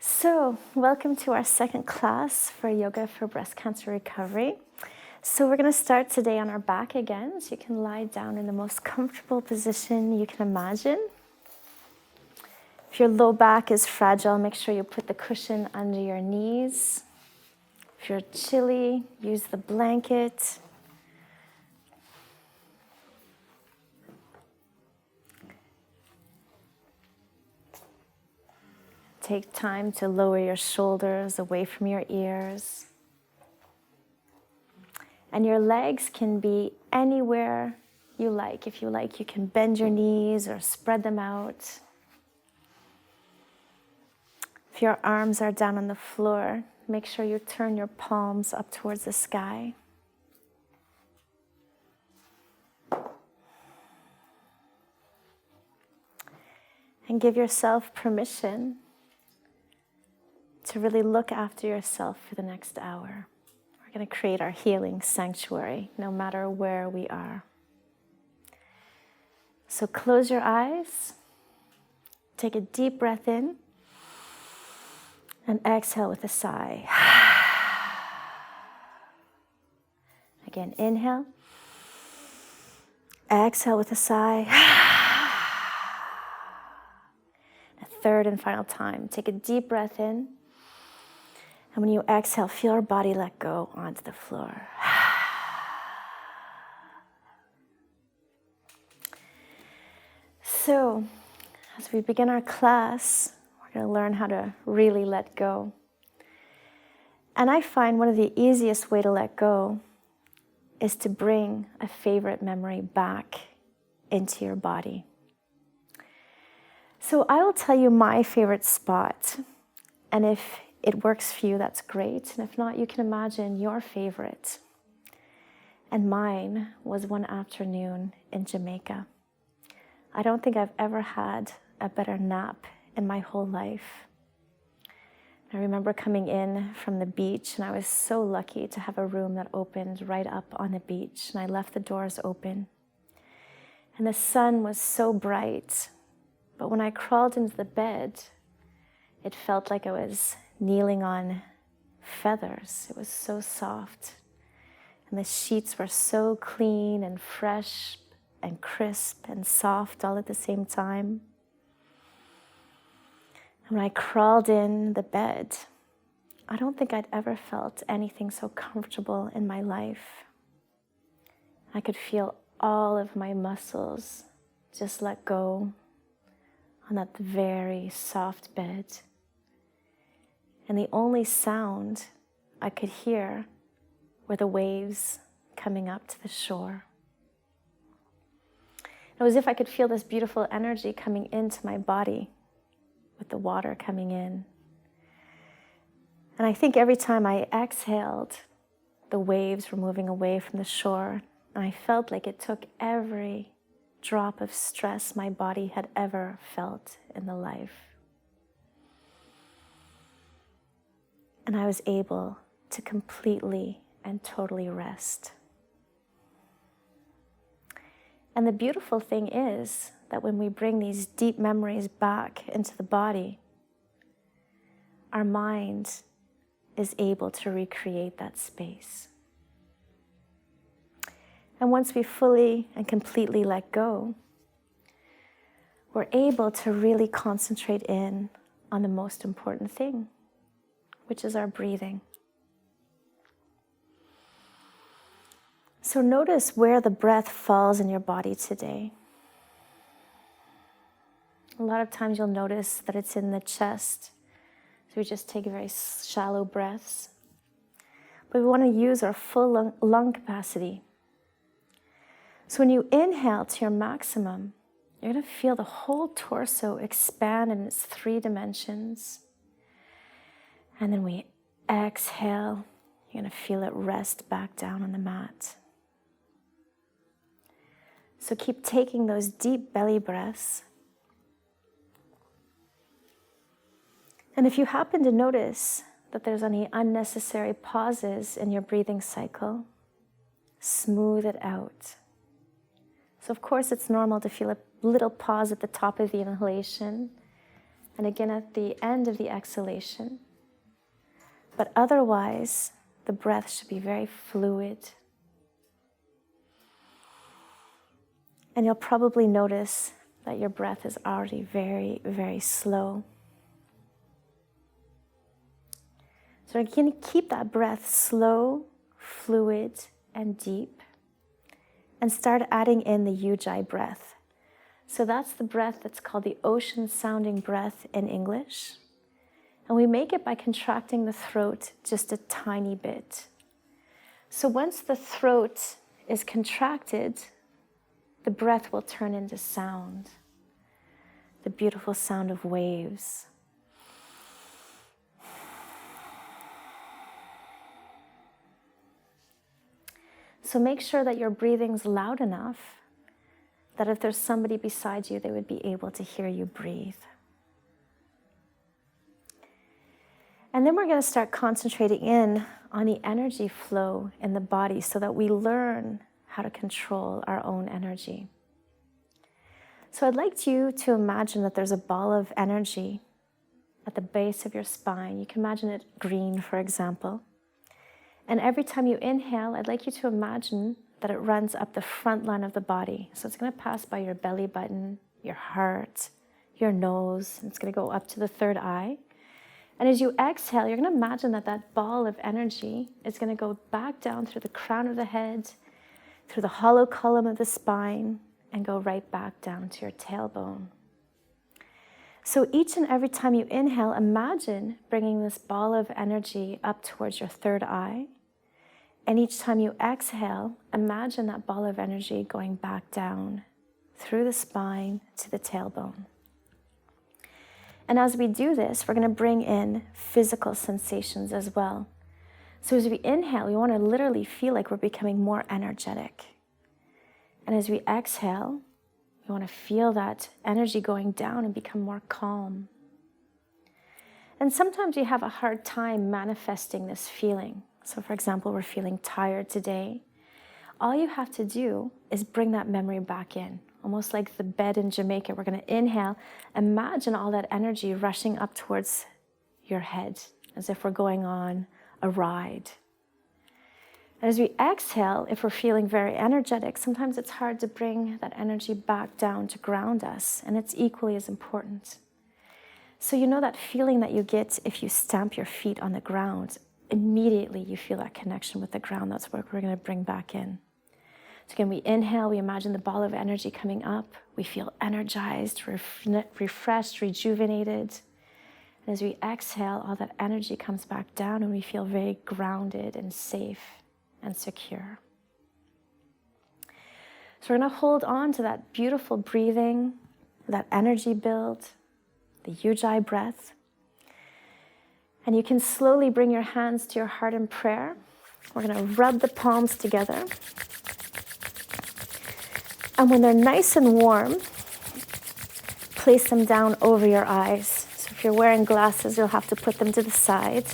So, welcome to our second class for yoga for breast cancer recovery. So we're going to start today on our back again, so you can lie down in the most comfortable position you can imagine. If your low back is fragile, make sure you put the cushion under your knees. If you're chilly, use the blanket. Take time to lower your shoulders away from your ears. And your legs can be anywhere you like. If you like, you can bend your knees or spread them out. If your arms are down on the floor, make sure you turn your palms up towards the sky. And give yourself permission to really look after yourself for the next hour. We're going to create our healing sanctuary, no matter where we are. So close your eyes, take a deep breath in, and exhale with a sigh. Again, inhale, exhale with a sigh. A third and final time, take a deep breath in. And when you exhale, feel our body let go onto the floor. So, as we begin our class, we're going to learn how to really let go. And I find one of the easiest way to let go is to bring a favorite memory back into your body. So I will tell you my favorite spot, and if it works for you, that's great. And if not, you can imagine your favorite. And mine was one afternoon in Jamaica. I don't think I've ever had a better nap in my whole life. I remember coming in from the beach, and I was so lucky to have a room that opened right up on the beach. And I left the doors open. And the sun was so bright. But when I crawled into the bed, it felt like I was kneeling on feathers. It was so soft. And the sheets were so clean and fresh and crisp and soft all at the same time. And when I crawled in the bed, I don't think I'd ever felt anything so comfortable in my life. I could feel all of my muscles just let go on that very soft bed. And the only sound I could hear were the waves coming up to the shore. It was as if I could feel this beautiful energy coming into my body with the water coming in. And I think every time I exhaled, the waves were moving away from the shore. And I felt like it took every drop of stress my body had ever felt in the life. And I was able to completely and totally rest. And the beautiful thing is that when we bring these deep memories back into the body, our mind is able to recreate that space. And once we fully and completely let go, we're able to really concentrate in on the most important thing, which is our breathing. So notice where the breath falls in your body today. A lot of times you'll notice that it's in the chest. So we just take very shallow breaths. But we want to use our full lung capacity. So when you inhale to your maximum, you're going to feel the whole torso expand in its 3 dimensions. And then we exhale, you're going to feel it rest back down on the mat. So keep taking those deep belly breaths. And if you happen to notice that there's any unnecessary pauses in your breathing cycle, smooth it out. So of course it's normal to feel a little pause at the top of the inhalation and again at the end of the exhalation. But otherwise, the breath should be very fluid. And you'll probably notice that your breath is already very, very slow. So again, keep that breath slow, fluid, and deep. And start adding in the Ujjayi breath. So that's the breath that's called the ocean-sounding breath in English. And we make it by contracting the throat just a tiny bit. So once the throat is contracted, the breath will turn into sound, the beautiful sound of waves. So make sure that your breathing's loud enough that if there's somebody beside you, they would be able to hear you breathe. And then we're going to start concentrating in on the energy flow in the body so that we learn how to control our own energy. So I'd like you to imagine that there's a ball of energy at the base of your spine. You can imagine it green, for example. And every time you inhale, I'd like you to imagine that it runs up the front line of the body. So it's going to pass by your belly button, your heart, your nose, and it's going to go up to the third eye. And as you exhale, you're going to imagine that that ball of energy is going to go back down through the crown of the head, through the hollow column of the spine, and go right back down to your tailbone. So each and every time you inhale, imagine bringing this ball of energy up towards your third eye. And each time you exhale, imagine that ball of energy going back down through the spine to the tailbone. And as we do this, we're going to bring in physical sensations as well. So as we inhale, we want to literally feel like we're becoming more energetic. And as we exhale, we want to feel that energy going down and become more calm. And sometimes we have a hard time manifesting this feeling. So for example, we're feeling tired today. All you have to do is bring that memory back in. Almost like the bed in Jamaica. We're going to inhale. Imagine all that energy rushing up towards your head as if we're going on a ride. And as we exhale, if we're feeling very energetic, sometimes it's hard to bring that energy back down to ground us, and it's equally as important. So you know that feeling that you get if you stamp your feet on the ground, immediately you feel that connection with the ground. That's what we're going to bring back in. So again, we inhale, we imagine the ball of energy coming up. We feel energized, refreshed, rejuvenated. And as we exhale, all that energy comes back down and we feel very grounded and safe and secure. So we're going to hold on to that beautiful breathing, that energy build, the Ujjayi breath. And you can slowly bring your hands to your heart in prayer. We're going to rub the palms together. And when they're nice and warm, place them down over your eyes. So if you're wearing glasses, you'll have to put them to the side.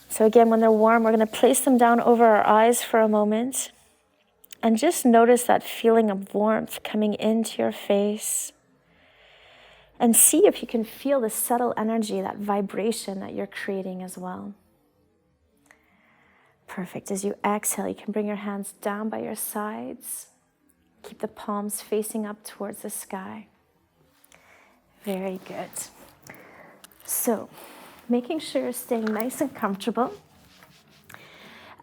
So again, when they're warm, we're going to place them down over our eyes for a moment. And just notice that feeling of warmth coming into your face. And see if you can feel the subtle energy, that vibration that you're creating as well. Perfect. As you exhale, you can bring your hands down by your sides. Keep the palms facing up towards the sky. Very good. So, making sure you're staying nice and comfortable.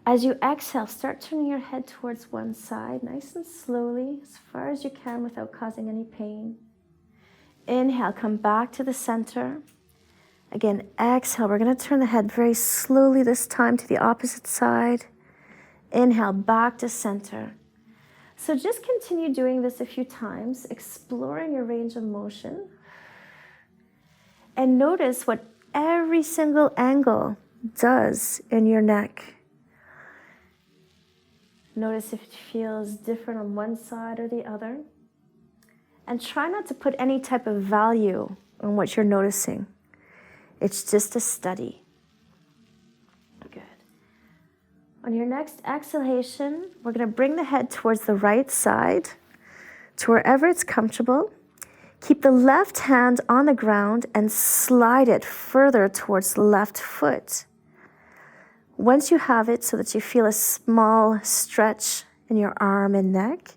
As you exhale, start turning your head towards one side, nice and slowly, as far as you can without causing any pain. Inhale, come back to the center. Again, exhale. We're going to turn the head very slowly this time to the opposite side. Inhale, back to center. So just continue doing this a few times, exploring your range of motion. And notice what every single angle does in your neck. Notice if it feels different on one side or the other. And try not to put any type of value on what you're noticing. It's just a study. Good. On your next exhalation, we're going to bring the head towards the right side to wherever it's comfortable. Keep the left hand on the ground and slide it further towards the left foot. Once you have it so that you feel a small stretch in your arm and neck,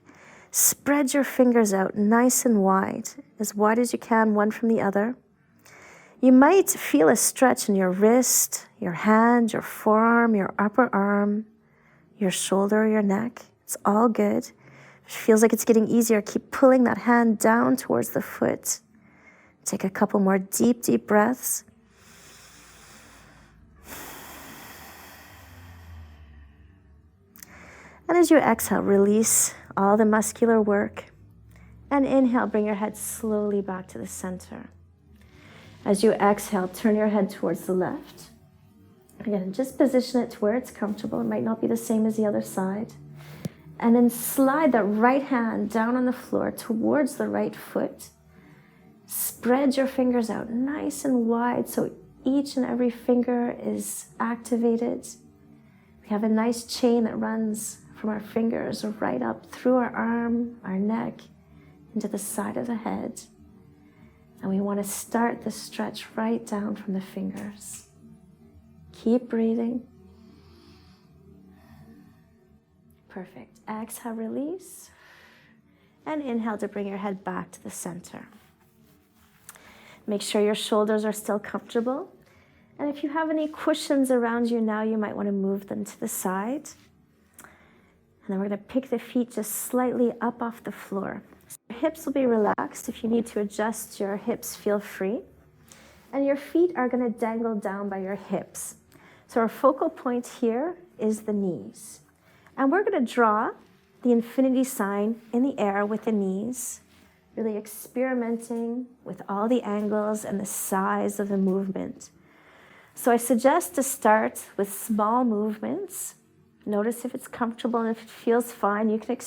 spread your fingers out nice and wide as you can, one from the other. You might feel a stretch in your wrist, your hand, your forearm, your upper arm, your shoulder, your neck. It's all good. If it feels like it's getting easier, keep pulling that hand down towards the foot. Take a couple more deep, deep breaths. And as you exhale, release all the muscular work. And inhale, bring your head slowly back to the center. As you exhale, turn your head towards the left. Again, just position it to where it's comfortable. It might not be the same as the other side. And then slide that right hand down on the floor towards the right foot. Spread your fingers out nice and wide so each and every finger is activated. We have a nice chain that runs from our fingers right up through our arm, our neck, into the side of the head. And we want to start the stretch right down from the fingers. Keep breathing. Perfect. Exhale, release. And inhale to bring your head back to the center. Make sure your shoulders are still comfortable. And if you have any cushions around you now, you might want to move them to the side. And then we're going to pick the feet just slightly up off the floor. So your hips will be relaxed. If you need to adjust your hips, feel free. And your feet are going to dangle down by your hips. So our focal point here is the knees. And we're going to draw the infinity sign in the air with the knees, really experimenting with all the angles and the size of the movement. So I suggest to start with small movements. Notice if it's comfortable, and if it feels fine, you can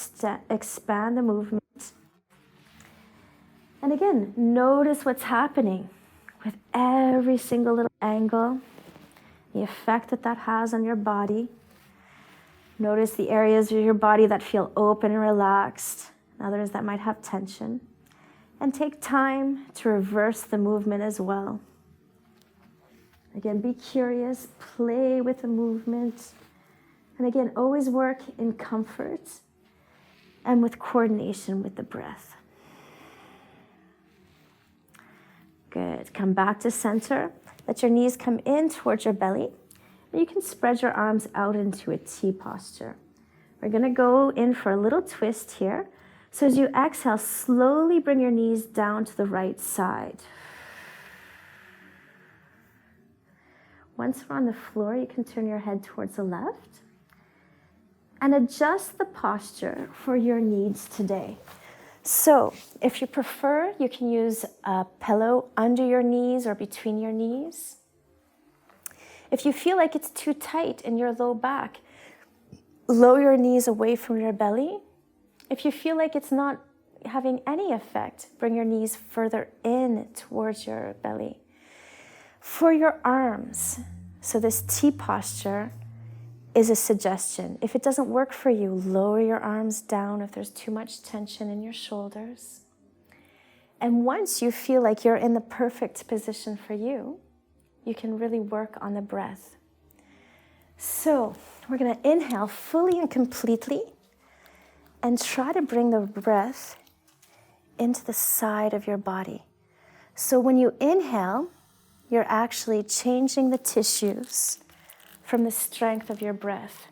expand the movement. And again, notice what's happening with every single little angle, the effect that has on your body. Notice the areas of your body that feel open and relaxed, and others that might have tension. And take time to reverse the movement as well. Again, be curious, play with the movement. And again, always work in comfort and with coordination with the breath. Good. Come back to center. Let your knees come in towards your belly. And you can spread your arms out into a T posture. We're going to go in for a little twist here. So as you exhale, slowly bring your knees down to the right side. Once we're on the floor, you can turn your head towards the left and adjust the posture for your needs today. So if you prefer, you can use a pillow under your knees or between your knees. If you feel like it's too tight in your low back, lower your knees away from your belly. If you feel like it's not having any effect, bring your knees further in towards your belly. For your arms, so this T posture is a suggestion. If it doesn't work for you, lower your arms down if there's too much tension in your shoulders. And once you feel like you're in the perfect position for you, you can really work on the breath. So we're going to inhale fully and completely and try to bring the breath into the side of your body. So when you inhale, you're actually changing the tissues from the strength of your breath.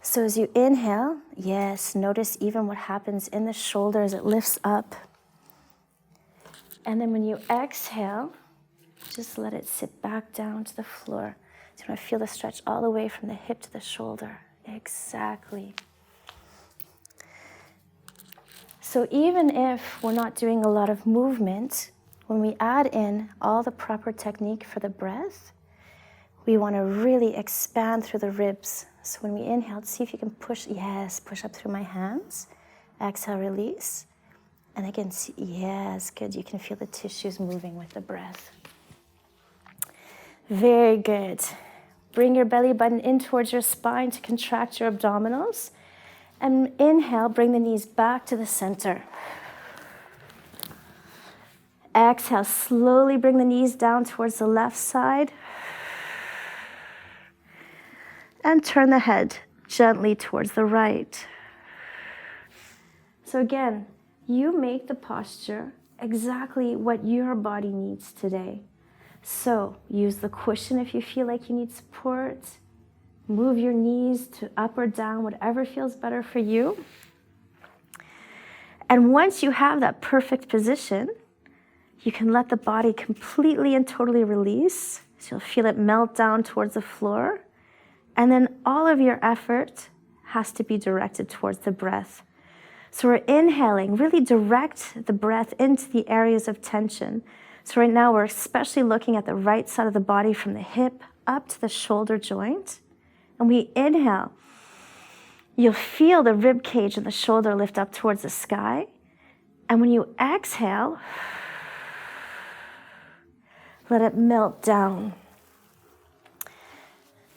So as you inhale, yes, notice even what happens in the shoulder as it lifts up. And then when you exhale, just let it sit back down to the floor. So you want to feel the stretch all the way from the hip to the shoulder. Exactly. So even if we're not doing a lot of movement, when we add in all the proper technique for the breath, we want to really expand through the ribs. So when we inhale, see if you can push up through my hands. Exhale, release. And again, yes, good. You can feel the tissues moving with the breath. Very good. Bring your belly button in towards your spine to contract your abdominals. And inhale, bring the knees back to the center. Exhale, slowly bring the knees down towards the left side. And turn the head gently towards the right. So again, you make the posture exactly what your body needs today. So use the cushion if you feel like you need support. Move your knees to up or down, whatever feels better for you. And once you have that perfect position, you can let the body completely and totally release. So you'll feel it melt down towards the floor. And then all of your effort has to be directed towards the breath. So we're inhaling, really direct the breath into the areas of tension. So right now we're especially looking at the right side of the body from the hip up to the shoulder joint. And we inhale. You'll feel the rib cage and the shoulder lift up towards the sky. And when you exhale, let it melt down.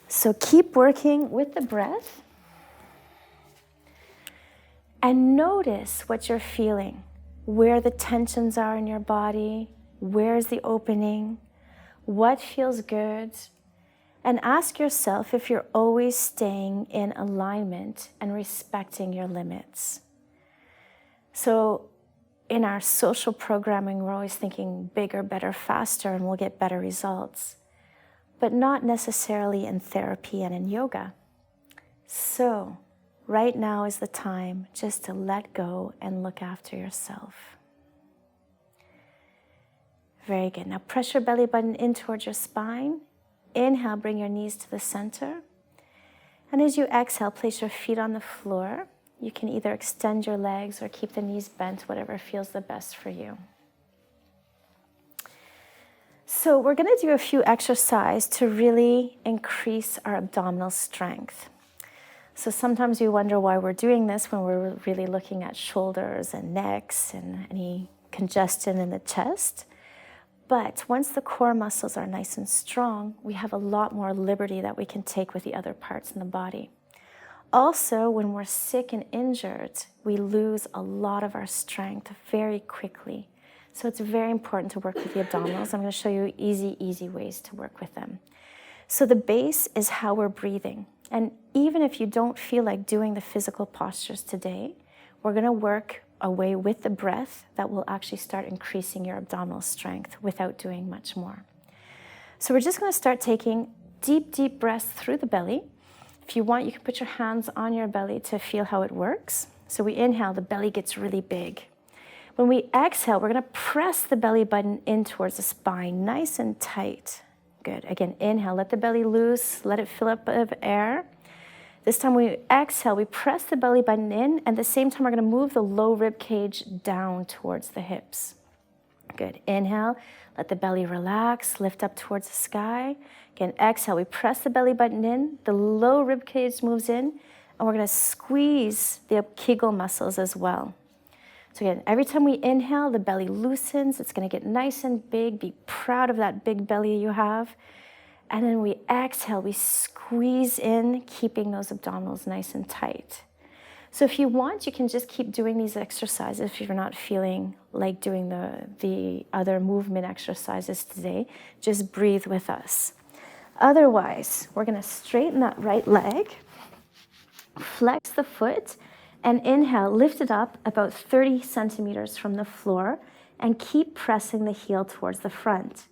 So keep working with the breath. And notice what you're feeling, where the tensions are in your body, where's the opening, what feels good. And ask yourself if you're always staying in alignment and respecting your limits. So in our social programming, we're always thinking bigger, better, faster, and we'll get better results, but not necessarily in therapy and in yoga. So right now is the time just to let go and look after yourself. Very good. Now press your belly button in towards your spine. Inhale, bring your knees to the center. And as you exhale, place your feet on the floor. You can either extend your legs or keep the knees bent, whatever feels the best for you. So we're going to do a few exercises to really increase our abdominal strength. So sometimes you wonder why we're doing this when we're really looking at shoulders and necks and any congestion in the chest. But once the core muscles are nice and strong, we have a lot more liberty that we can take with the other parts in the body. Also, when we're sick and injured, we lose a lot of our strength very quickly. So it's very important to work with the abdominals. I'm going to show you easy ways to work with them. So the base is how we're breathing. And even if you don't feel like doing the physical postures today, we're going to work a way with the breath that will actually start increasing your abdominal strength without doing much more. So we're just going to start taking deep breaths through the belly. If you want, you can put your hands on your belly to feel how it works. So we inhale, the belly gets really big. When we exhale, we're going to press the belly button in towards the spine, nice and tight. Good. Again, inhale, let the belly loose, let it fill up with air. This time we exhale, we press the belly button in, and at the same time we're going to move the low rib cage down towards the hips. Good. Inhale, let the belly relax, lift up towards the sky. Again, exhale, we press the belly button in, the low rib cage moves in, and we're going to squeeze the Kegel muscles as well. So again, every time we inhale, the belly loosens, it's going to get nice and big, be proud of that big belly you have. And then we exhale, we squeeze in, keeping those abdominals nice and tight. So if you want, you can just keep doing these exercises if you're not feeling like doing the other movement exercises today. Just breathe with us. Otherwise, we're going to straighten that right leg, flex the foot, and inhale, lift it up about 30 centimeters from the floor, and keep pressing the heel towards the front.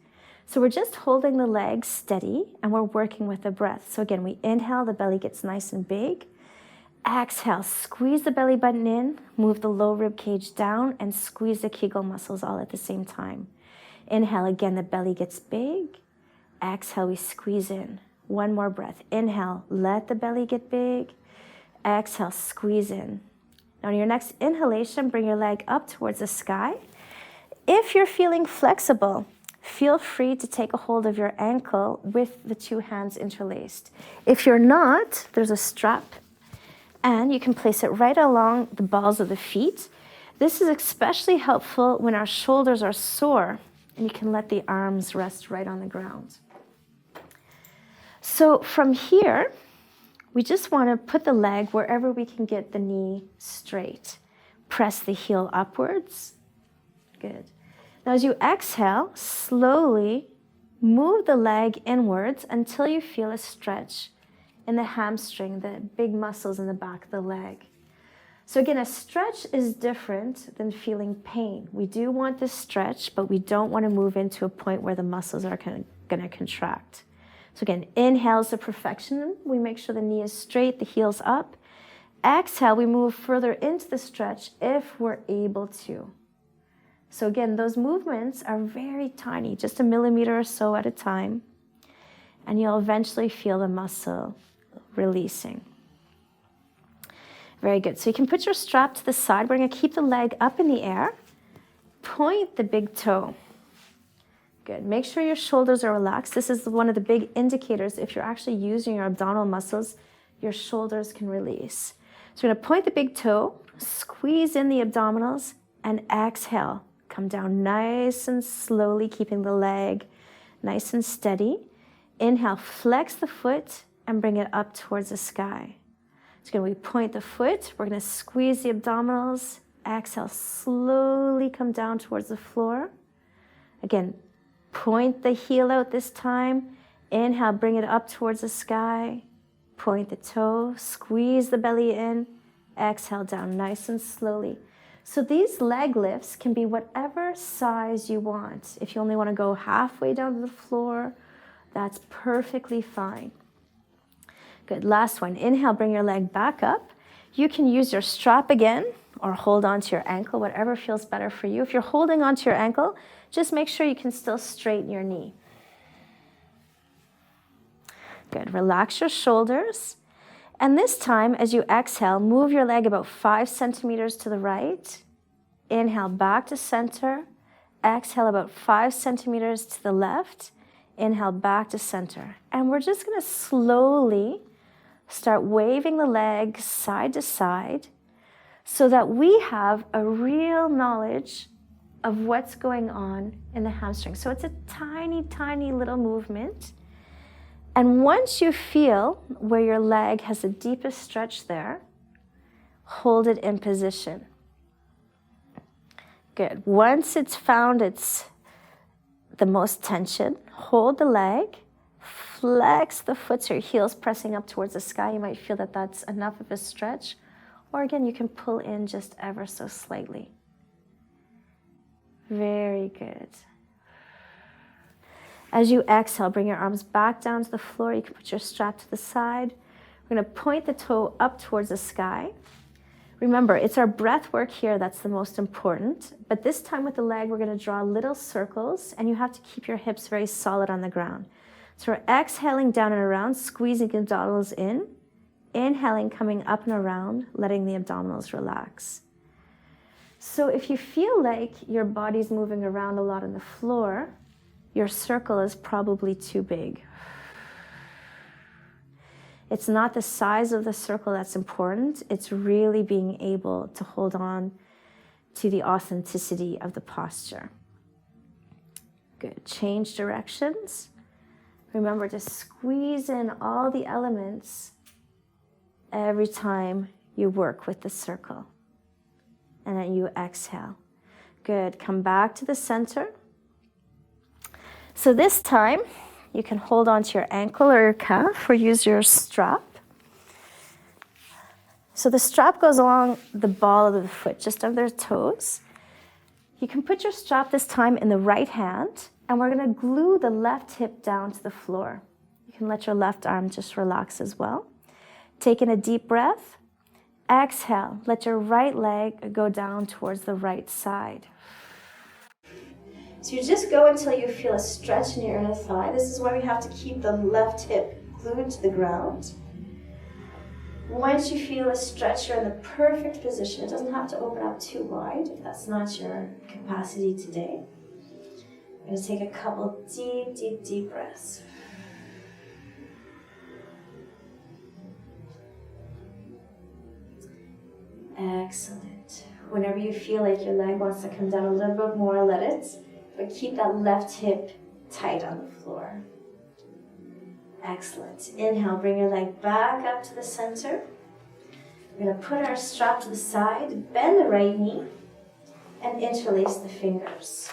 So we're just holding the legs steady, and we're working with the breath. So again, we inhale, the belly gets nice and big. Exhale, squeeze the belly button in, move the low rib cage down, and squeeze the Kegel muscles all at the same time. Inhale, again, the belly gets big. Exhale, we squeeze in. One more breath. Inhale, let the belly get big. Exhale, squeeze in. Now on your next inhalation, bring your leg up towards the sky. If you're feeling flexible, feel free to take a hold of your ankle with the two hands interlaced. If you're not, there's a strap, and you can place it right along the balls of the feet. This is especially helpful when our shoulders are sore, and you can let the arms rest right on the ground. So from here, we just want to put the leg wherever we can get the knee straight. Press the heel upwards. Good. Now as you exhale, slowly move the leg inwards until you feel a stretch in the hamstring, the big muscles in the back of the leg. So again, a stretch is different than feeling pain. We do want this stretch, but we don't want to move into a point where the muscles are going to contract. So again, inhale is the perfection. We make sure the knee is straight, the heel's up. Exhale, we move further into the stretch if we're able to. So again, those movements are very tiny, just a millimeter or so at a time. And you'll eventually feel the muscle releasing. Very good. So you can put your strap to the side. We're going to keep the leg up in the air. Point the big toe. Good. Make sure your shoulders are relaxed. This is one of the big indicators. If you're actually using your abdominal muscles, your shoulders can release. So we're going to point the big toe, squeeze in the abdominals, and exhale. Come down nice and slowly, keeping the leg nice and steady. Inhale, flex the foot and bring it up towards the sky. So again, we point the foot. We're going to squeeze the abdominals. Exhale, slowly come down towards the floor. Again, point the heel out this time. Inhale, bring it up towards the sky. Point the toe, squeeze the belly in. Exhale down nice and slowly. So these leg lifts can be whatever size you want. If you only want to go halfway down to the floor, that's perfectly fine. Good, last one. Inhale, bring your leg back up. You can use your strap again or hold onto your ankle, whatever feels better for you. If you're holding onto your ankle, just make sure you can still straighten your knee. Good, relax your shoulders. And this time, as you exhale, move your leg about 5 centimeters to the right. Inhale, back to center. Exhale, about 5 centimeters to the left. Inhale, back to center. And we're just going to slowly start waving the leg side to side so that we have a real knowledge of what's going on in the hamstring. So it's a tiny, tiny little movement. And once you feel where your leg has the deepest stretch there, hold it in position. Good. Once it's found it's the most tension, hold the leg, flex the foot so your heel's pressing up towards the sky. You might feel that that's enough of a stretch. Or again, you can pull in just ever so slightly. Very good. As you exhale, bring your arms back down to the floor. You can put your strap to the side. We're going to point the toe up towards the sky. Remember, it's our breath work here that's the most important. But this time with the leg, we're going to draw little circles, and you have to keep your hips very solid on the ground. So we're exhaling down and around, squeezing the abdominals in. Inhaling, coming up and around, letting the abdominals relax. So if you feel like your body's moving around a lot on the floor, your circle is probably too big. It's not the size of the circle that's important. It's really being able to hold on to the authenticity of the posture. Good. Change directions. Remember to squeeze in all the elements every time you work with the circle. And then you exhale. Good. Come back to the center. So this time, you can hold onto your ankle or your calf or use your strap. So the strap goes along the ball of the foot, just under the toes. You can put your strap this time in the right hand, and we're going to glue the left hip down to the floor. You can let your left arm just relax as well. Take in a deep breath. Exhale. Let your right leg go down towards the right side. So you just go until you feel a stretch in your inner thigh. This is why we have to keep the left hip glued to the ground. Once you feel a stretch, you're in the perfect position. It doesn't have to open up too wide if that's not your capacity today. I'm going to take a couple deep, deep, deep breaths. Excellent. Whenever you feel like your leg wants to come down a little bit more, let it. But keep that left hip tight on the floor. Excellent. Inhale, bring your leg back up to the center. We're going to put our strap to the side, bend the right knee, and interlace the fingers.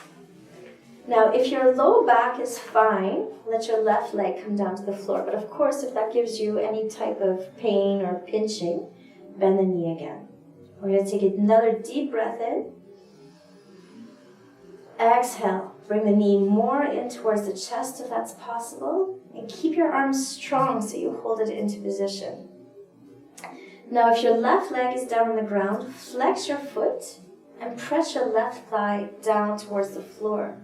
Now, if your low back is fine, let your left leg come down to the floor. But of course, if that gives you any type of pain or pinching, bend the knee again. We're going to take another deep breath in. Exhale. Bring the knee more in towards the chest if that's possible. And keep your arms strong so you hold it into position. Now, if your left leg is down on the ground, flex your foot and press your left thigh down towards the floor.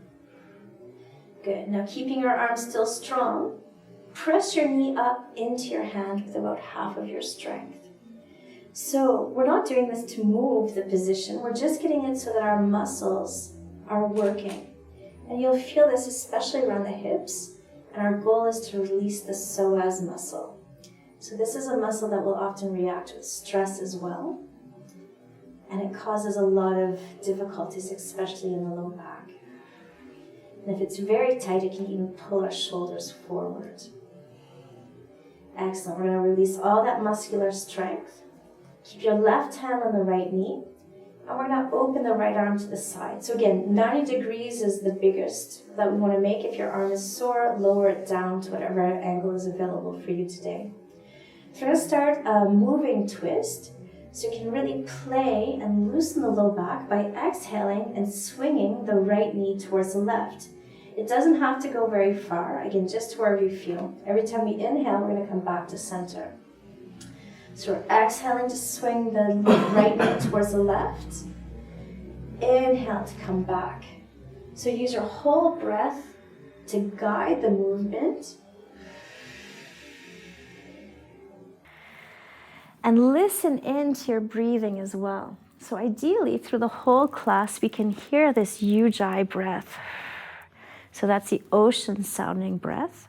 Good. Now, keeping your arms still strong, press your knee up into your hand with about half of your strength. So, we're not doing this to move the position. We're just getting it so that our muscles are working. And you'll feel this especially around the hips. And our goal is to release the psoas muscle. So this is a muscle that will often react with stress as well. And it causes a lot of difficulties, especially in the low back. And if it's very tight, it can even pull our shoulders forward. Excellent. We're going to release all that muscular strength. Keep your left hand on the right knee. And we're going to open the right arm to the side. So again, 90 degrees is the biggest that we want to make. If your arm is sore, lower it down to whatever angle is available for you today. So we're going to start a moving twist. So you can really play and loosen the low back by exhaling and swinging the right knee towards the left. It doesn't have to go very far. Again, just to wherever you feel. Every time we inhale, we're going to come back to center. So we're exhaling to swing the right knee towards the left. Inhale to come back. So use your whole breath to guide the movement. And listen into your breathing as well. So ideally, through the whole class, we can hear this ujjayi breath. So that's the ocean sounding breath.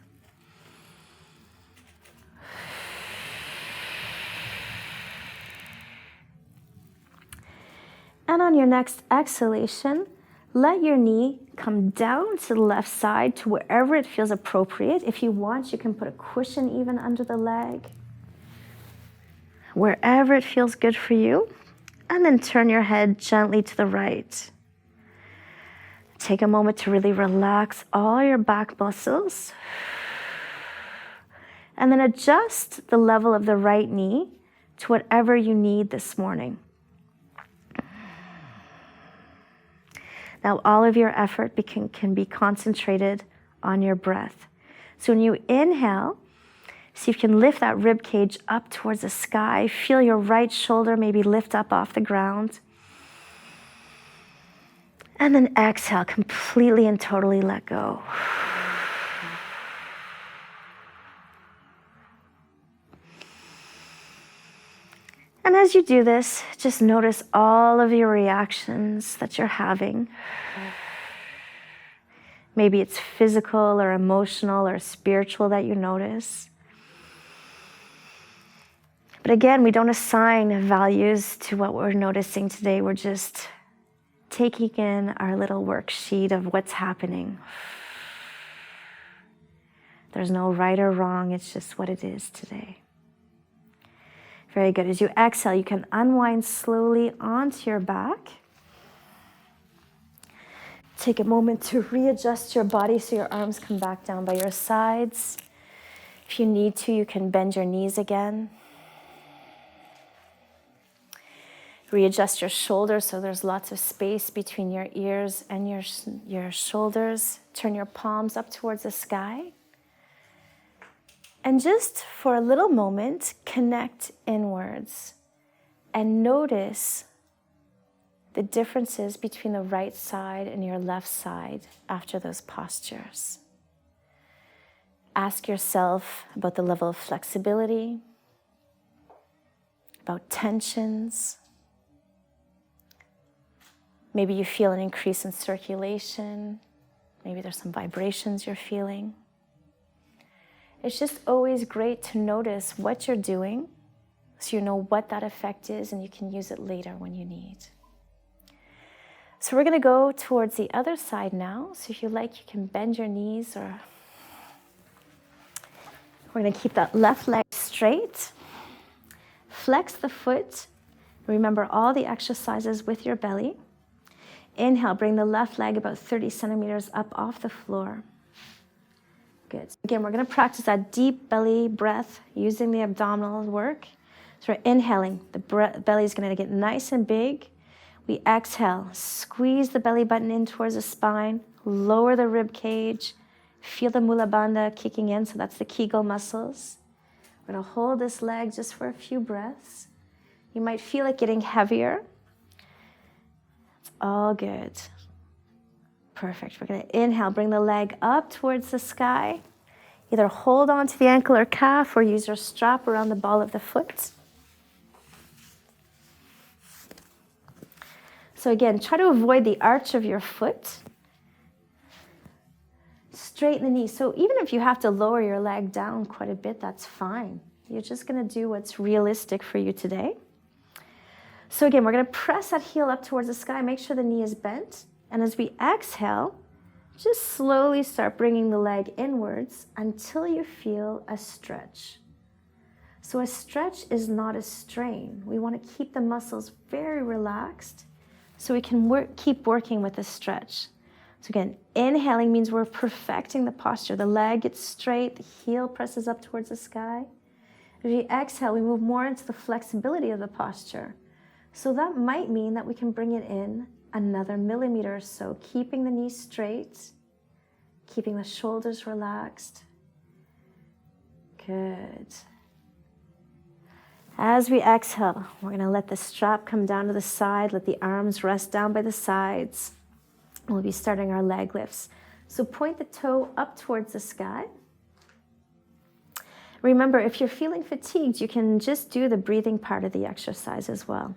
And on your next exhalation, let your knee come down to the left side to wherever it feels appropriate. If you want, you can put a cushion even under the leg. Wherever it feels good for you. And then turn your head gently to the right. Take a moment to really relax all your back muscles. And then adjust the level of the right knee to whatever you need this morning. Now, all of your effort can be concentrated on your breath. So when you inhale, see if you can lift that rib cage up towards the sky. Feel your right shoulder maybe lift up off the ground. And then exhale, completely and totally let go. And as you do this, just notice all of your reactions that you're having. Maybe it's physical or emotional or spiritual that you notice. But again, we don't assign values to what we're noticing today. We're just taking in our little worksheet of what's happening. There's no right or wrong, it's just what it is today. Very good. As you exhale, you can unwind slowly onto your back. Take a moment to readjust your body so your arms come back down by your sides. If you need to, you can bend your knees again. Readjust your shoulders so there's lots of space between your ears and your shoulders. Turn your palms up towards the sky. And just for a little moment, connect inwards and notice the differences between the right side and your left side after those postures. Ask yourself about the level of flexibility, about tensions. Maybe you feel an increase in circulation. Maybe there's some vibrations you're feeling. It's just always great to notice what you're doing so you know what that effect is and you can use it later when you need. So we're going to go towards the other side now. So if you like, you can bend your knees, or we're going to keep that left leg straight. Flex the foot. Remember all the exercises with your belly. Inhale, bring the left leg about 30 centimeters up off the floor. Good. Again, we're going to practice that deep belly breath using the abdominal work. So we're inhaling, the belly is going to get nice and big. We exhale, squeeze the belly button in towards the spine, lower the rib cage, feel the mula bandha kicking in, so that's the Kegel muscles. We're going to hold this leg just for a few breaths. You might feel it getting heavier. It's all good. Perfect. We're going to inhale, bring the leg up towards the sky. Either hold on to the ankle or calf or use your strap around the ball of the foot. So again, try to avoid the arch of your foot. Straighten the knee. So even if you have to lower your leg down quite a bit, that's fine. You're just going to do what's realistic for you today. So again, we're going to press that heel up towards the sky. Make sure the knee is bent. And as we exhale, just slowly start bringing the leg inwards until you feel a stretch. So a stretch is not a strain. We want to keep the muscles very relaxed so we can keep working with the stretch. So again, inhaling means we're perfecting the posture. The leg gets straight, the heel presses up towards the sky. As we exhale, we move more into the flexibility of the posture. So that might mean that we can bring it in another millimeter or so, keeping the knees straight, keeping the shoulders relaxed. Good. As we exhale, we're going to let the strap come down to the side, let the arms rest down by the sides. We'll be starting our leg lifts. So point the toe up towards the sky. Remember, if you're feeling fatigued, you can just do the breathing part of the exercise as well.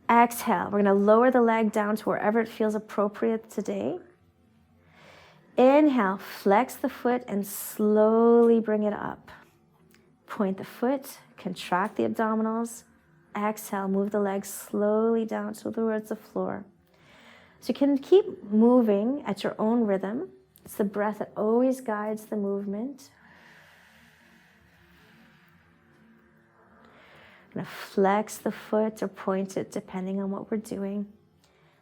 Exhale, we're going to lower the leg down to wherever it feels appropriate today. Inhale, flex the foot and slowly bring it up. Point the foot, contract the abdominals. Exhale, move the leg slowly down towards the floor. So you can keep moving at your own rhythm. It's the breath that always guides the movement. We're going to flex the foot or point it depending on what we're doing.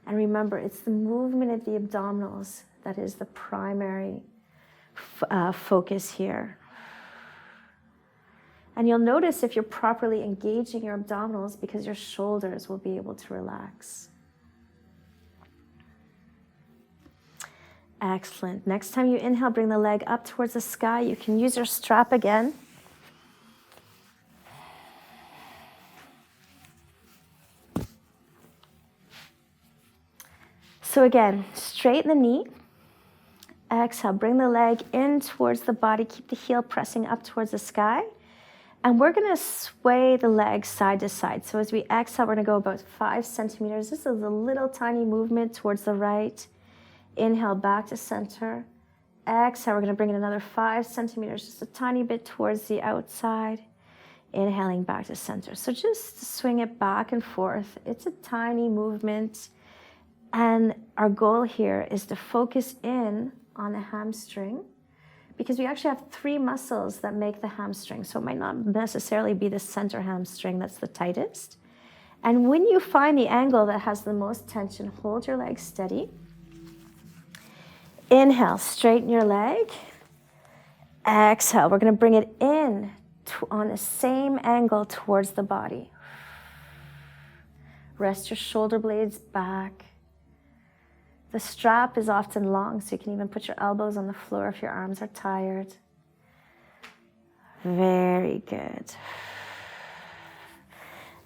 And remember, it's the movement of the abdominals that is the primary focus here. And you'll notice if you're properly engaging your abdominals because your shoulders will be able to relax. Excellent. Next time you inhale, bring the leg up towards the sky. You can use your strap again. So again, straighten the knee. Exhale, bring the leg in towards the body. Keep the heel pressing up towards the sky. And we're going to sway the legs side to side. So as we exhale, we're going to go about 5 centimeters. This is a little tiny movement towards the right. Inhale, back to center. Exhale, we're going to bring in another 5 centimeters, just a tiny bit towards the outside. Inhaling back to center. So just swing it back and forth. It's a tiny movement. And our goal here is to focus in on the hamstring, because we actually have 3 muscles that make the hamstring. So it might not necessarily be the center hamstring that's the tightest. And when you find the angle that has the most tension, hold your leg steady. Inhale, straighten your leg. Exhale, we're going to bring it in on the same angle towards the body. Rest your shoulder blades back. The strap is often long, so you can even put your elbows on the floor if your arms are tired. Very good.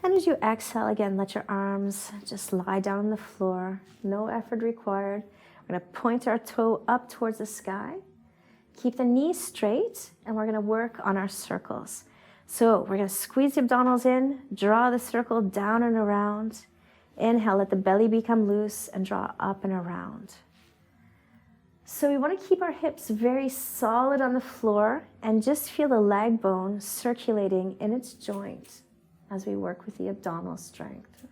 And as you exhale, again, let your arms just lie down on the floor. No effort required. We're going to point our toe up towards the sky. Keep the knees straight, and we're going to work on our circles. So we're going to squeeze the abdominals in, draw the circle down and around. Inhale, let the belly become loose and draw up and around. So we want to keep our hips very solid on the floor and just feel the leg bone circulating in its joint as we work with the abdominal strength.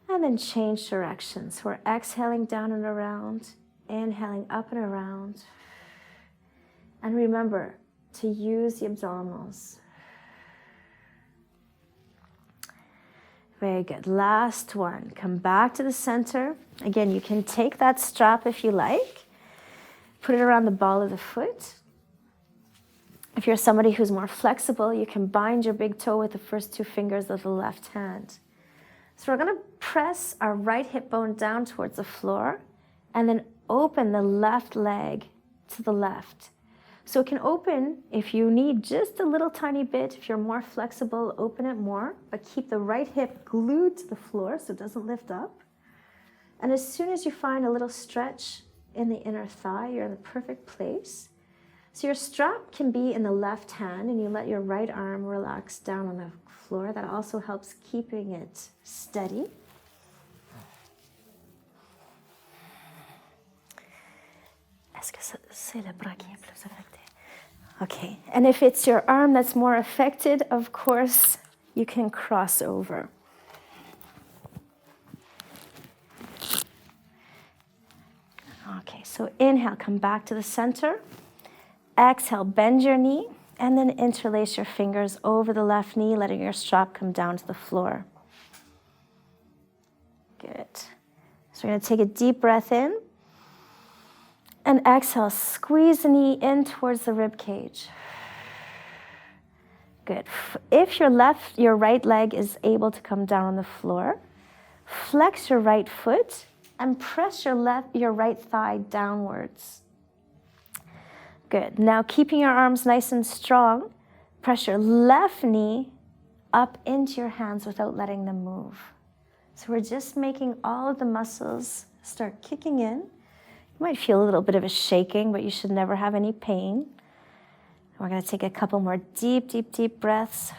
And then change directions. So we're exhaling down and around, inhaling up and around. And remember to use the abdominals. Very good. Last one. Come back to the center. Again, you can take that strap if you like. Put it around the ball of the foot. If you're somebody who's more flexible, you can bind your big toe with the first two fingers of the left hand. So we're going to press our right hip bone down towards the floor and then open the left leg to the left. So it can open if you need just a little tiny bit. If you're more flexible, open it more, but keep the right hip glued to the floor so it doesn't lift up. And as soon as you find a little stretch in the inner thigh, you're in the perfect place. So your strap can be in the left hand and you let your right arm relax down on the floor. That also helps keeping it steady. Okay, and if it's your arm that's more affected, of course, you can cross over. Okay, so inhale, come back to the center. Exhale, bend your knee, and then interlace your fingers over the left knee, letting your strap come down to the floor. Good. So we're going to take a deep breath in. And exhale, squeeze the knee in towards the rib cage. Good. If your right leg is able to come down on the floor, flex your right foot and press your right thigh downwards. Good. Now keeping your arms nice and strong, press your left knee up into your hands without letting them move. So we're just making all of the muscles start kicking in. You might feel a little bit of a shaking, but you should never have any pain. We're going to take a couple more deep, deep, deep breaths.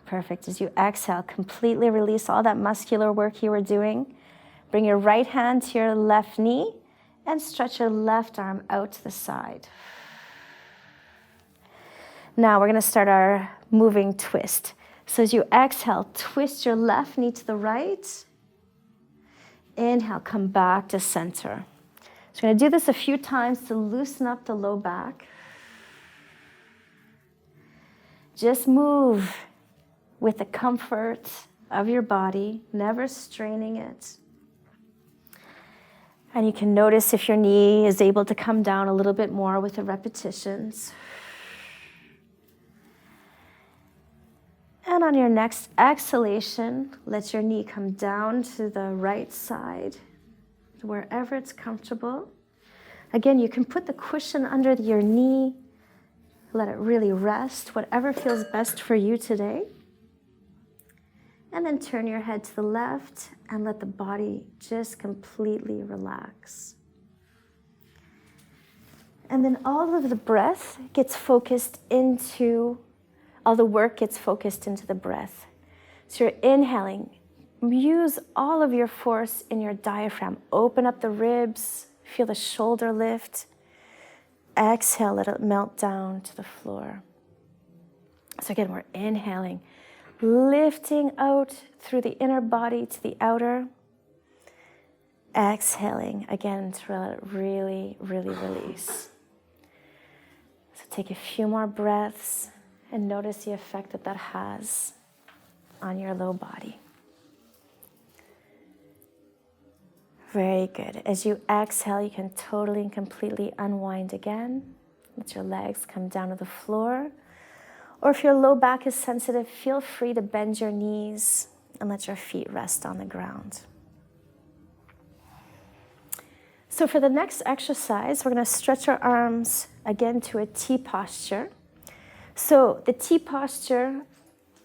Perfect. As you exhale, completely release all that muscular work you were doing. Bring your right hand to your left knee and stretch your left arm out to the side. Now we're going to start our moving twist. So as you exhale, twist your left knee to the right. Inhale, come back to center. So we're going to do this a few times to loosen up the low back. Just move with the comfort of your body, never straining it. And you can notice if your knee is able to come down a little bit more with the repetitions. And on your next exhalation, let your knee come down to the right side, wherever it's comfortable. Again, you can put the cushion under your knee, let it really rest, whatever feels best for you today. And then turn your head to the left and let the body just completely relax. And then all of the breath gets focused into all the work gets focused into the breath. So you're inhaling. Use all of your force in your diaphragm. Open up the ribs. Feel the shoulder lift. Exhale, let it melt down to the floor. So again, we're inhaling, lifting out through the inner body to the outer. Exhaling, again, to let it really, really release. So take a few more breaths. And notice the effect that that has on your low body. Very good. As you exhale, you can totally and completely unwind again. Let your legs come down to the floor. Or if your low back is sensitive, feel free to bend your knees and let your feet rest on the ground. So for the next exercise, we're going to stretch our arms again to a T posture. So the T posture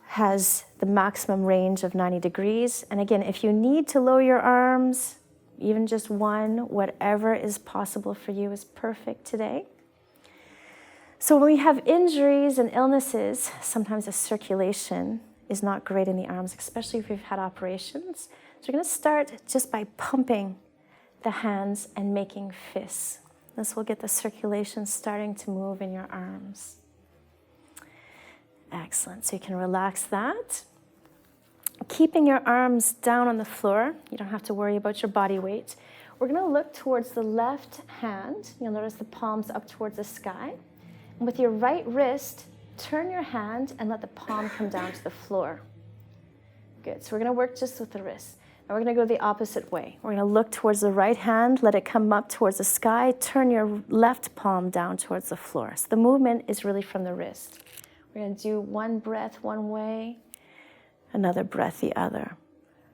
has the maximum range of 90 degrees. And again, if you need to lower your arms, even just one, whatever is possible for you is perfect today. So when we have injuries and illnesses, sometimes the circulation is not great in the arms, especially if we've had operations. So we're going to start just by pumping the hands and making fists. This will get the circulation starting to move in your arms. Excellent. So you can relax that. Keeping your arms down on the floor. You don't have to worry about your body weight. We're going to look towards the left hand. You'll notice the palms up towards the sky. And with your right wrist, turn your hand and let the palm come down to the floor. Good. So we're going to work just with the wrist. Now we're going to go the opposite way. We're going to look towards the right hand, let it come up towards the sky, turn your left palm down towards the floor. So the movement is really from the wrist. We're going to do one breath one way, another breath the other.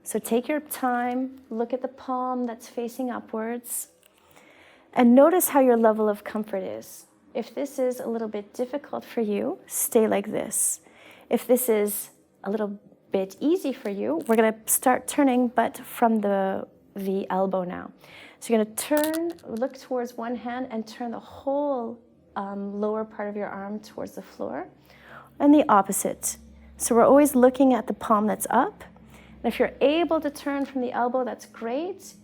So take your time, look at the palm that's facing upwards, and notice how your level of comfort is. If this is a little bit difficult for you, stay like this. If this is a little bit easy for you, we're going to start turning, but from the elbow now. So you're going to turn, look towards one hand, and turn the whole lower part of your arm towards the floor, and the opposite. So we're always looking at the palm that's up. And if you're able to turn from the elbow, that's great.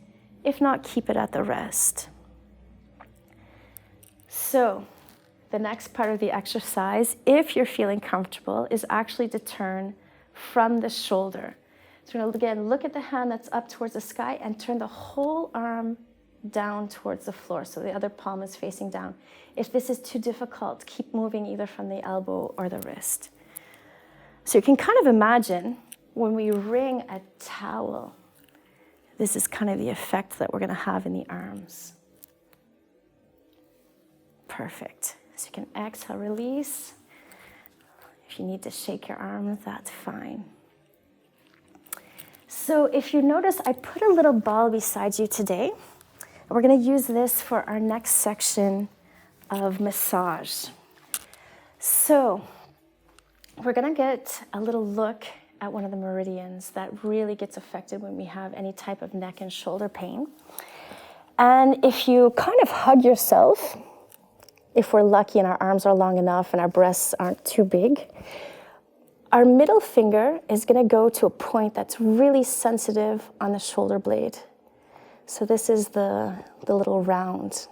If not, keep it at the rest. So the next part of the exercise, if you're feeling comfortable, is actually to turn from the shoulder. So we're going to, again, look at the hand that's up towards the sky and turn the whole arm down towards the floor. So the other palm is facing down. If this is too difficult, keep moving either from the elbow or the wrist. So you can kind of imagine when we wring a towel, this is kind of the effect that we're going to have in the arms. Perfect. So you can exhale, release. If you need to shake your arms, that's fine. So if you notice, I put a little ball beside you today. We're going to use this for our next section of massage. So we're going to get a little look at one of the meridians that really gets affected when we have any type of neck and shoulder pain. And if you kind of hug yourself, if we're lucky and our arms are long enough and our breasts aren't too big, our middle finger is going to go to a point that's really sensitive on the shoulder blade. So this is the little round.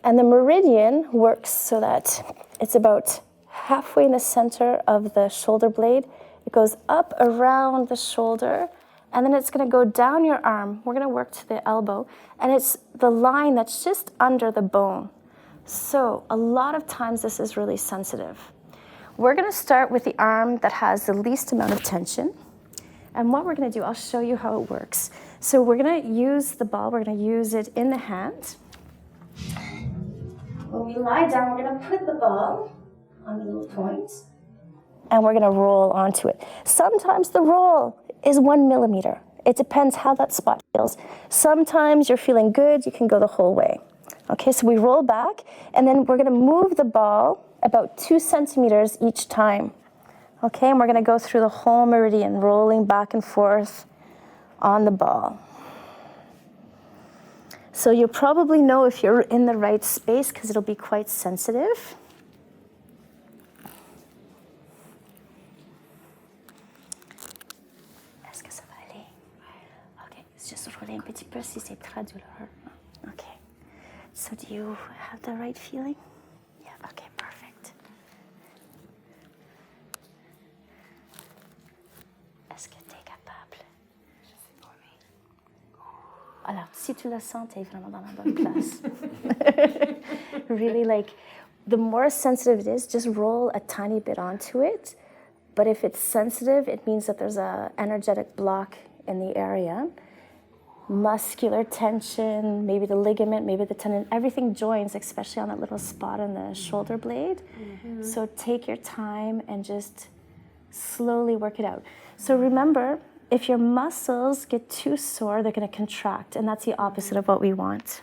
And the meridian works so that it's about halfway in the center of the shoulder blade. It goes up around the shoulder, and then it's going to go down your arm. We're going to work to the elbow, and it's the line that's just under the bone. So a lot of times this is really sensitive. We're going to start with the arm that has the least amount of tension. And what we're going to do, I'll show you how it works. So we're going to use the ball, we're going to use it in the hand. When we lie down, we're going to put the ball on the little point, and we're going to roll onto it. Sometimes the roll is 1 millimeter. It depends how that spot feels. Sometimes you're feeling good, you can go the whole way. Okay, so we roll back, and then we're going to move the ball about 2 centimeters each time. Okay, and we're going to go through the whole meridian, rolling back and forth on the ball. So you'll probably know if you're in the right space because it'll be quite sensitive. Est-ce que ça va aller? Okay, it's just rolling un petit peu si c'est très douloureux. Okay. So do you have the right feeling? Yeah, okay, perfect. Est-ce que tu es capable? Je sais pas, mais... Alors, si tu le sens, tu es vraiment dans la bonne place. Really, like, the more sensitive it is, just roll a tiny bit onto it. But if it's sensitive, it means that there's an energetic block in the area. Muscular tension, maybe the ligament, maybe the tendon, everything joins, especially on that little spot on the shoulder blade. Mm-hmm. So take your time and just slowly work it out. So remember, if your muscles get too sore, they're going to contract, and that's the opposite of what we want.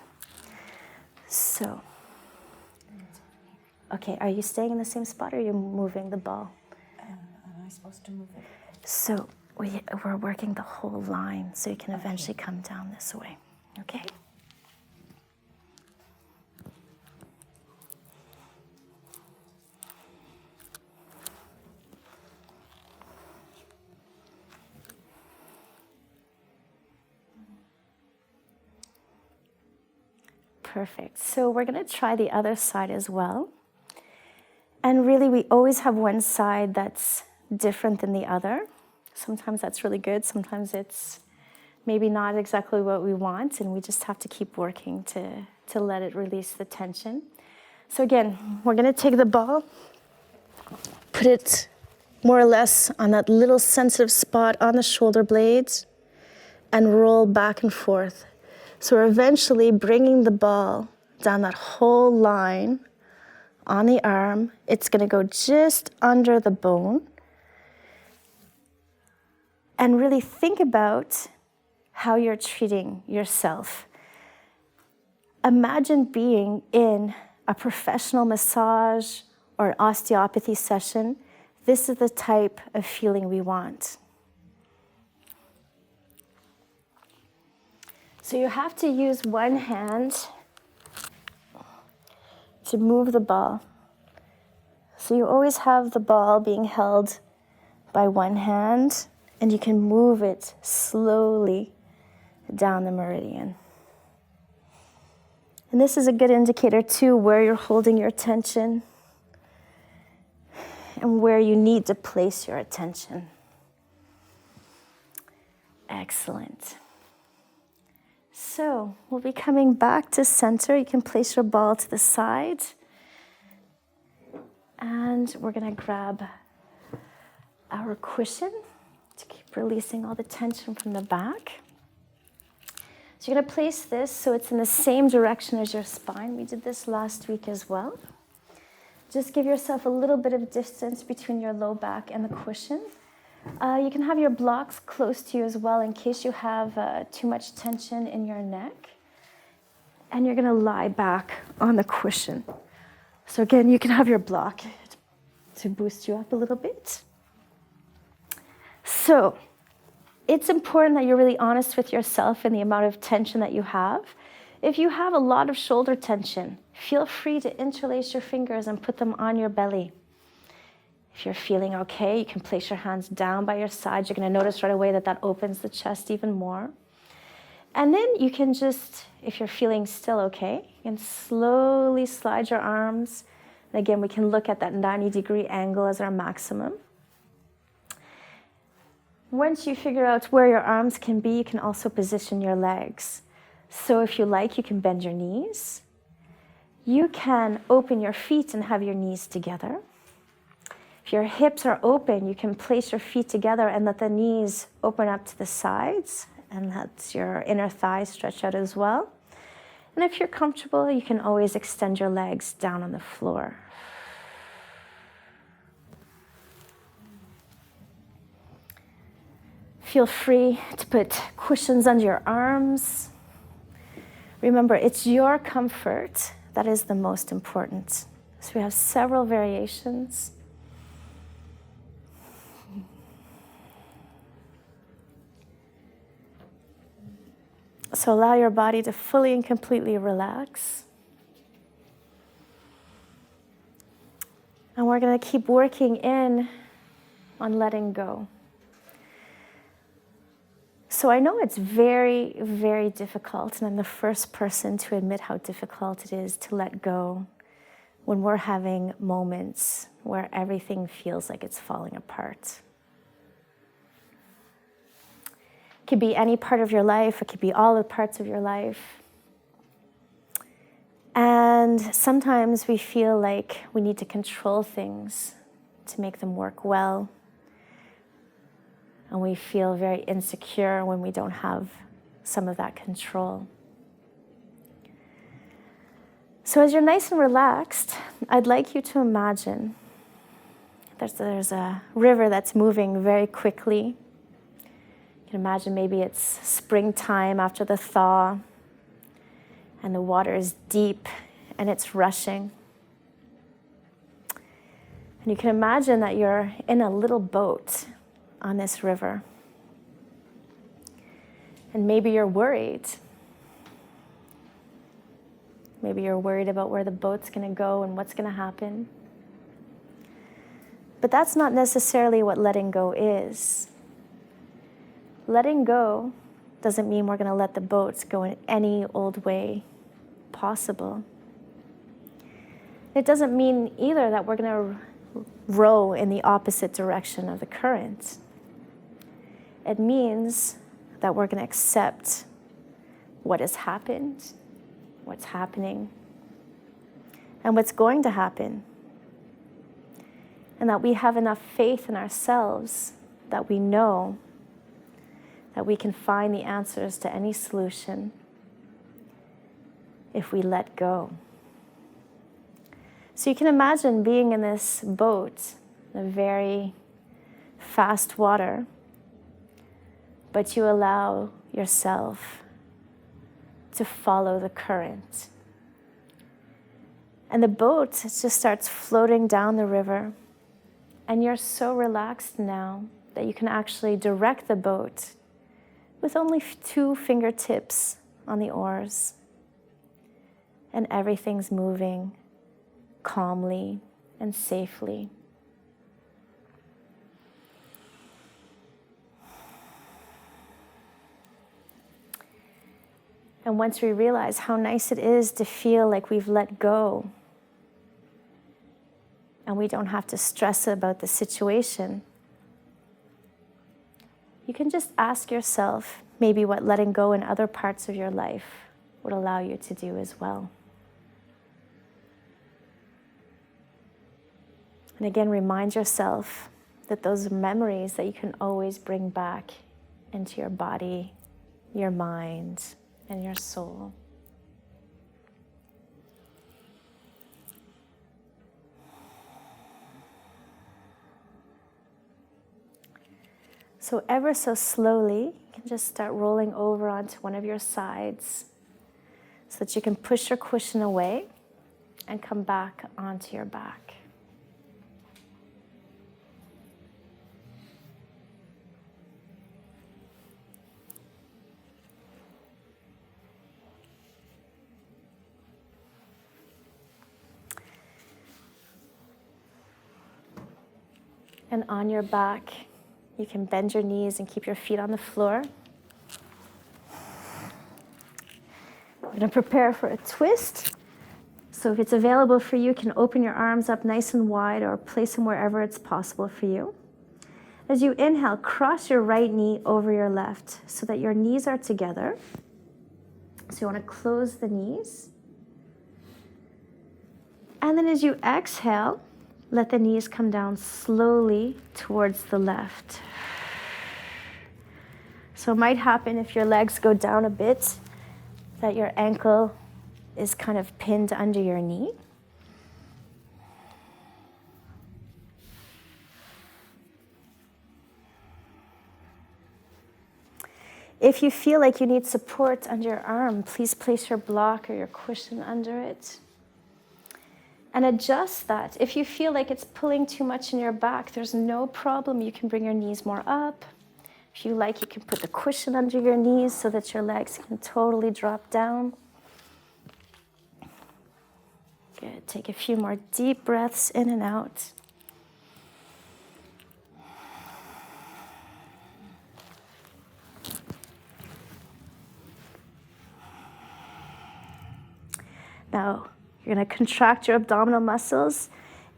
So, okay, are you staying in the same spot, or are you moving the ball? Am I supposed to move it? So we're working the whole line, so you can eventually come down this way, okay? Perfect. So we're going to try the other side as well. And really, we always have one side that's different than the other. Sometimes that's really good. Sometimes it's maybe not exactly what we want, and we just have to keep working to let it release the tension. So again, we're going to take the ball, put it more or less on that little sensitive spot on the shoulder blades and roll back and forth. So we're eventually bringing the ball down that whole line on the arm. It's going to go just under the bone. And really think about how you're treating yourself. Imagine being in a professional massage or an osteopathy session. This is the type of feeling we want. So you have to use one hand to move the ball. So you always have the ball being held by one hand, and you can move it slowly down the meridian. And this is a good indicator too, where you're holding your attention and where you need to place your attention. Excellent. So we'll be coming back to center. You can place your ball to the side. And we're going to grab our cushion to keep releasing all the tension from the back. So you're going to place this so it's in the same direction as your spine. We did this last week as well. Just give yourself a little bit of distance between your low back and the cushion. You can have your blocks close to you as well in case you have too much tension in your neck. And you're going to lie back on the cushion. So again, you can have your block to boost you up a little bit. So it's important that you're really honest with yourself and the amount of tension that you have. If you have a lot of shoulder tension, feel free to interlace your fingers and put them on your belly. If you're feeling okay, you can place your hands down by your sides. You're going to notice right away that that opens the chest even more. And then you can just, if you're feeling still okay, you can slowly slide your arms. And again, we can look at that 90-degree angle as our maximum. Once you figure out where your arms can be, you can also position your legs. So if you like, you can bend your knees. You can open your feet and have your knees together. If your hips are open, you can place your feet together and let the knees open up to the sides and let your inner thighs stretch out as well. And if you're comfortable, you can always extend your legs down on the floor. Feel free to put cushions under your arms. Remember, it's your comfort that is the most important. So we have several variations. So allow your body to fully and completely relax. And we're going to keep working in on letting go. So I know it's very, very difficult, and I'm the first person to admit how difficult it is to let go when we're having moments where everything feels like it's falling apart. It could be any part of your life, it could be all the parts of your life. And sometimes we feel like we need to control things to make them work well. And we feel very insecure when we don't have some of that control. So as you're nice and relaxed, I'd like you to imagine there's a river that's moving very quickly. You can imagine maybe it's springtime after the thaw, and the water is deep and it's rushing. And you can imagine that you're in a little boat on this river. And maybe you're worried. Maybe you're worried about where the boat's going to go and what's going to happen. But that's not necessarily what letting go is. Letting go doesn't mean we're going to let the boats go in any old way possible. It doesn't mean either that we're going to row in the opposite direction of the current. It means that we're going to accept what has happened, what's happening, and what's going to happen. and that we have enough faith in ourselves that we know that we can find the answers to any solution if we let go. So you can imagine being in this boat, in a very fast water, but you allow yourself to follow the current. And the boat just starts floating down the river, and you're so relaxed now that you can actually direct the boat with only 2 fingertips on the oars, and everything's moving calmly and safely. And once we realize how nice it is to feel like we've let go and we don't have to stress about the situation, you can just ask yourself maybe what letting go in other parts of your life would allow you to do as well. And again, remind yourself that those memories that you can always bring back into your body, your mind, and your soul. So ever so slowly, you can just start rolling over onto one of your sides so that you can push your cushion away and come back onto your back. And on your back, you can bend your knees and keep your feet on the floor. We're going to prepare for a twist. So if it's available for you, you can open your arms up nice and wide or place them wherever it's possible for you. As you inhale, cross your right knee over your left so that your knees are together. So you want to close the knees. And then as you exhale, let the knees come down slowly towards the left. So it might happen if your legs go down a bit that your ankle is kind of pinned under your knee. If you feel like you need support under your arm, please place your block or your cushion under it. And adjust that. If you feel like it's pulling too much in your back, there's no problem. You can bring your knees more up. If you like, you can put the cushion under your knees so that your legs can totally drop down. Good. Take a few more deep breaths in and out. Now, you're going to contract your abdominal muscles.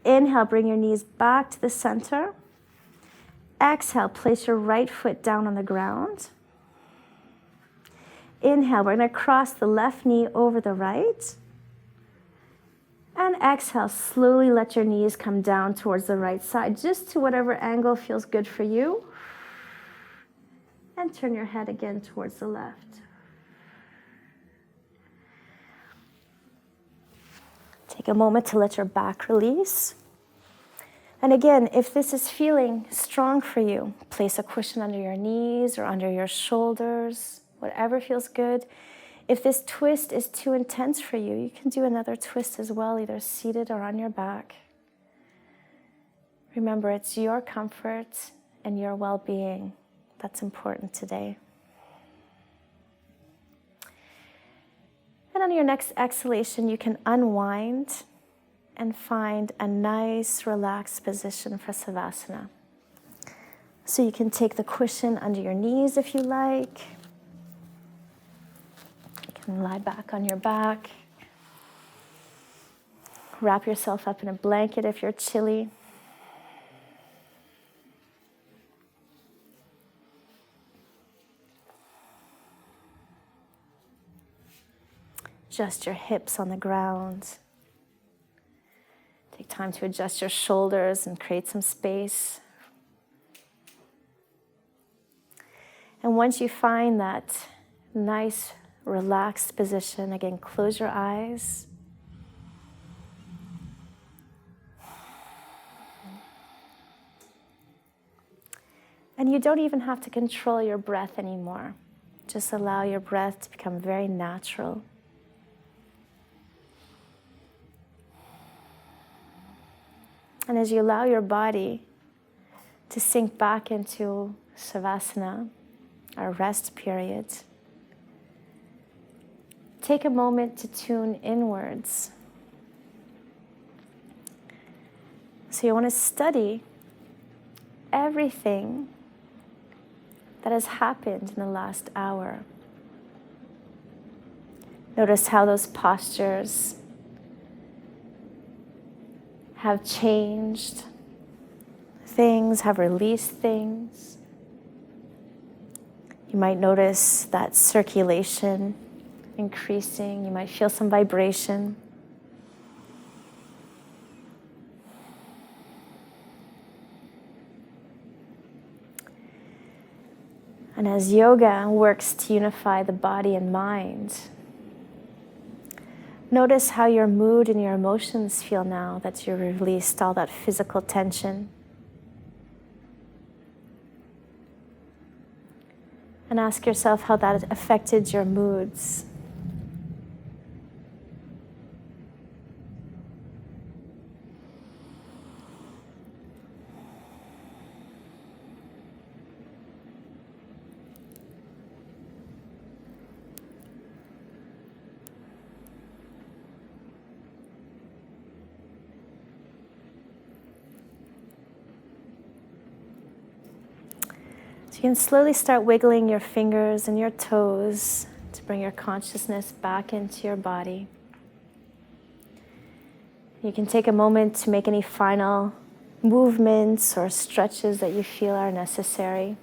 Inhale, bring your knees back to the center. Exhale, place your right foot down on the ground. Inhale, we're going to cross the left knee over the right. And exhale, slowly let your knees come down towards the right side, just to whatever angle feels good for you. And turn your head again towards the left. Take a moment to let your back release. And again, if this is feeling strong for you, place a cushion under your knees or under your shoulders, whatever feels good. If this twist is too intense for you, you can do another twist as well, either seated or on your back. Remember, it's your comfort and your well-being that's important today. And on your next exhalation, you can unwind and find a nice, relaxed position for Savasana. So you can take the cushion under your knees if you like. You can lie back on your back. Wrap yourself up in a blanket if you're chilly. Adjust your hips on the ground. Take time to adjust your shoulders and create some space. And once you find that nice, relaxed position, again, close your eyes. And you don't even have to control your breath anymore. Just allow your breath to become very natural. And as you allow your body to sink back into Savasana, our rest period, take a moment to tune inwards. So you want to study everything that has happened in the last hour. Notice how those postures have changed things, have released things. You might notice that circulation increasing. You might feel some vibration. And as yoga works to unify the body and mind, notice how your mood and your emotions feel now that you've released all that physical tension. And ask yourself how that affected your moods. You can slowly start wiggling your fingers and your toes to bring your consciousness back into your body. You can take a moment to make any final movements or stretches that you feel are necessary.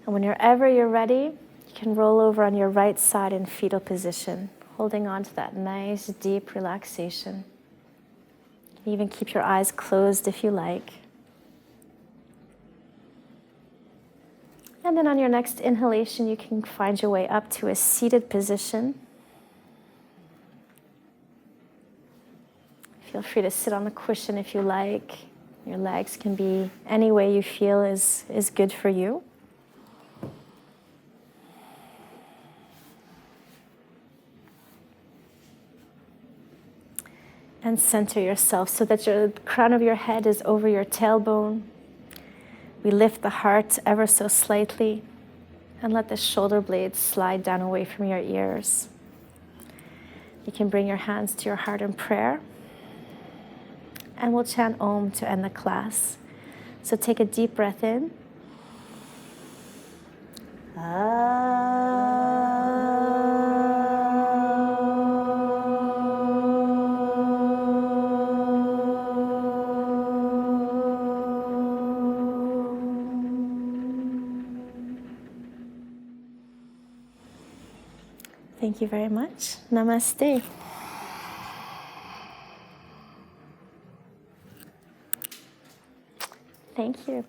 And whenever you're ready, you can roll over on your right side in fetal position, holding on to that nice, deep relaxation. You can even keep your eyes closed if you like. And then on your next inhalation, you can find your way up to a seated position. Feel free to sit on a cushion if you like. Your legs can be any way you feel is good for you. And center yourself so that the crown of your head is over your tailbone. We lift the heart ever so slightly and let the shoulder blades slide down away from your ears. You can bring your hands to your heart in prayer. And we'll chant Om to end the class. So take a deep breath in. Thank you very much. Namaste. Thank you.